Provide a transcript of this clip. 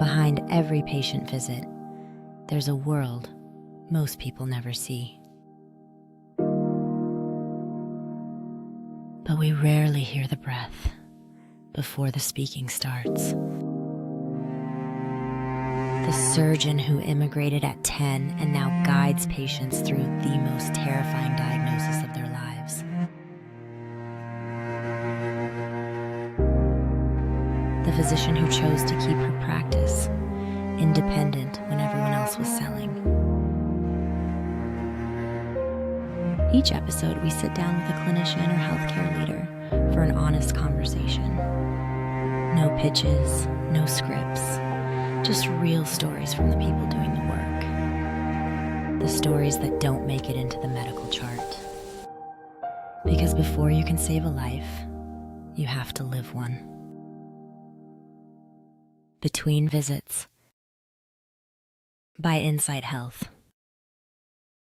Behind every patient visit, there's a world most people never see. But we rarely hear the breath before the speaking starts. The surgeon who immigrated at 10 and now guides patients through the most terrifying diagnosis of their lives. The physician who chose to keep her practice independent when everyone else was selling. Each episode, we sit down with a clinician or healthcare leader for an honest conversation. No pitches, no scripts, just real stories from the people doing the work. The stories that don't make it into the medical chart. Because before you can save a life, you have to live one. Between Visits by Insight Health.